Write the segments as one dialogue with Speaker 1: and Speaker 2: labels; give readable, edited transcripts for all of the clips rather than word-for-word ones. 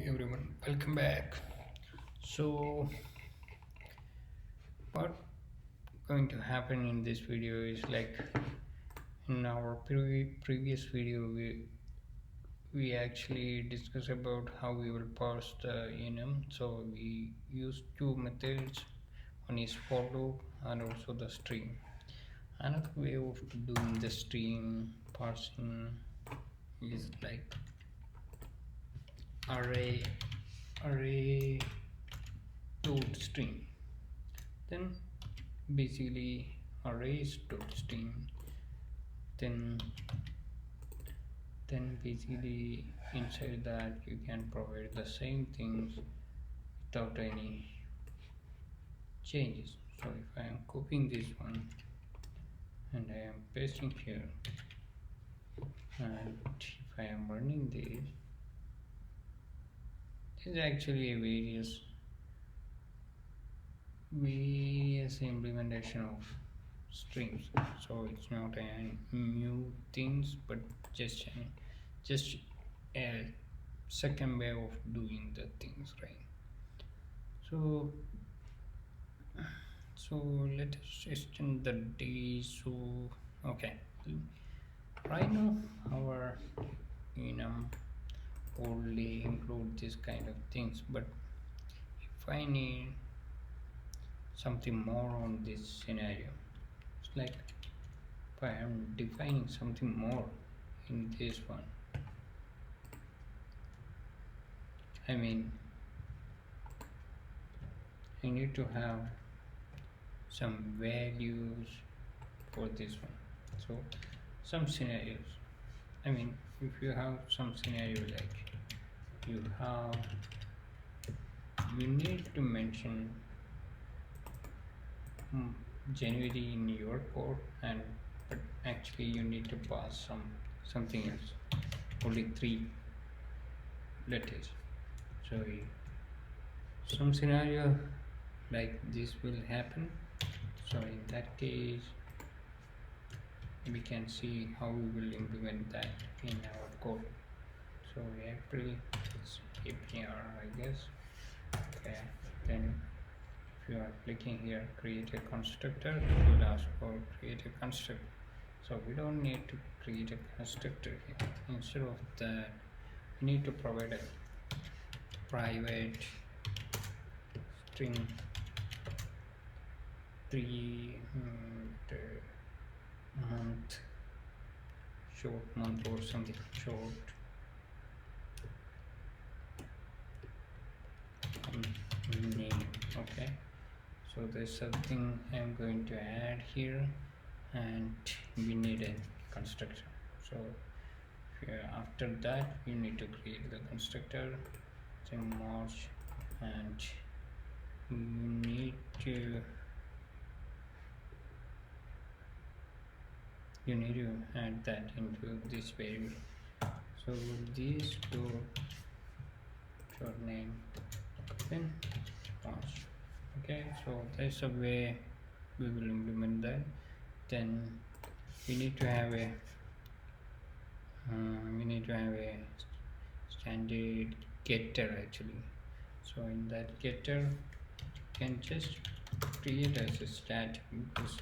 Speaker 1: everyone, welcome back. So, what going to happen in this video is like in our previous video, we actually discussed about how we will parse the enum. So we use two methods. One is for loop and also the stream. Another way of doing the stream parsing is like array array dot string. Then basically arrays dot string. Then basically inside that you can provide the same things without any changes. So if I am copying this one and I am pasting here, and if I am running this is actually a various implementation of strings. So it's not a new things, but just a second way of doing the things, right? So let us extend the day. So okay, right now our only include this kind of things, but if I need something more on this scenario, it's like if I am defining something more in this one, I mean I need to have some values for this one. So some scenarios, I mean if you have some scenario like you need to mention January in your code, and but actually you need to pass something else, only 3 letters. So some scenario like this will happen. So in that case we can see how we will implement that in our code. So April is APR, I guess. Okay, then if you are clicking here create a constructor, it will ask for create a constructor. So we don't need to create a constructor here. Instead of that we need to provide a private string 3 month, short month or something short name. Okay, so there's something I'm going to add here, and we need a constructor. So after that you need to create the constructor, then March, and you need to add that into this variable. So this to short name, then March. Okay, so that's a way we will implement that. Then we need to have a standard getter actually. So in that getter you can just create as a stat, because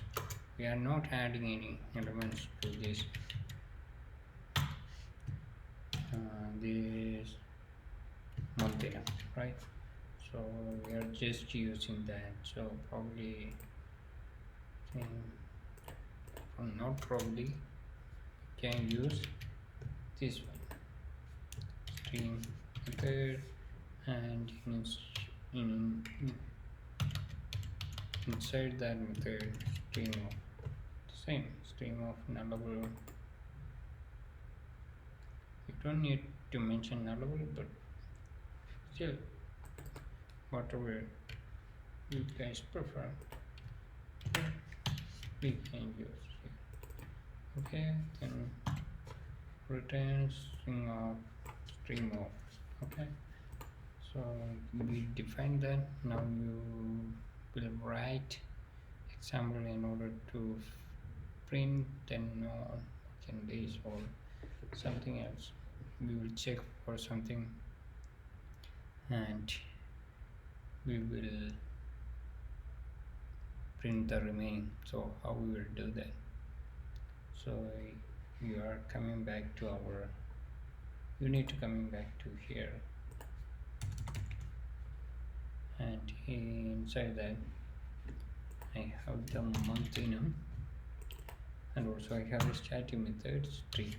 Speaker 1: we are not adding any elements to this month, right? So we are just using that. So probably not probably can use this one, stream method, and inside that method stream of nullable. You don't need to mention nullable, but still whatever you guys prefer we can use here. Okay, then return string of. Okay, so we define that. Now you will write example in order to print 10 10 days or something else. We will check for something and we will print the remaining. So how we will do that? So you are coming back to our, you need to coming back to here, and inside that I have the month enum, and also I have a static methods tree,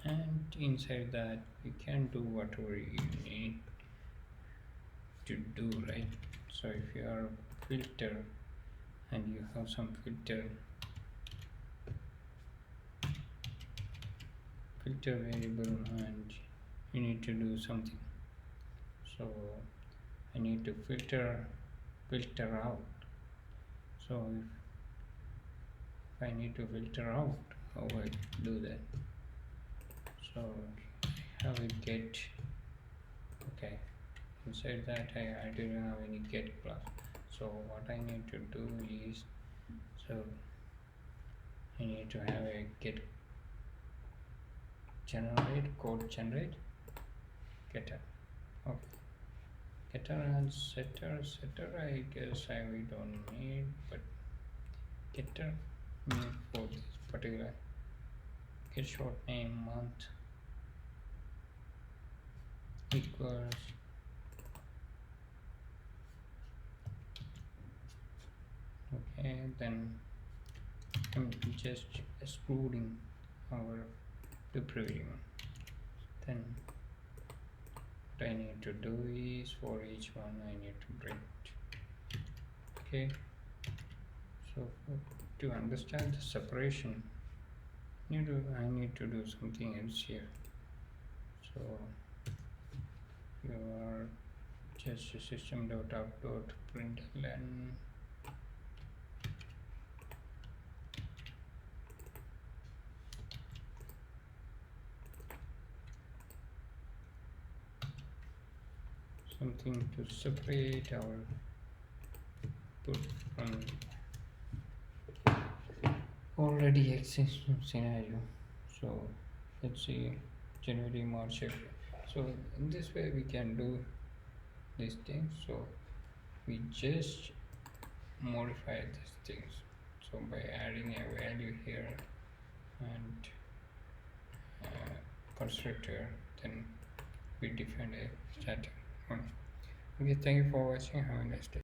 Speaker 1: and inside that you can do whatever you need to do, right? So if you are filter and you have some filter variable and you need to do something, so I need to filter out. So if I need to filter out, how I do that? So how we get, okay, inside that I didn't have any get class. So what I need to do is, so I need to have a get generate code generate getter. Okay, getter and setter. I guess we don't need, but getter need for this particular get short name month equals okay. Then I'm just excluding our preview. Then what I need to do is for each one I need to print. Okay, so to understand the separation I need to do something else here. So you are just system.out.println something to separate our put from already existing scenario. So let's see January, March, April. So in this way we can do these things. So we just modify these things. So by adding a value here and constructor, then we define a static one. Okay, thank you for watching. Have a nice day.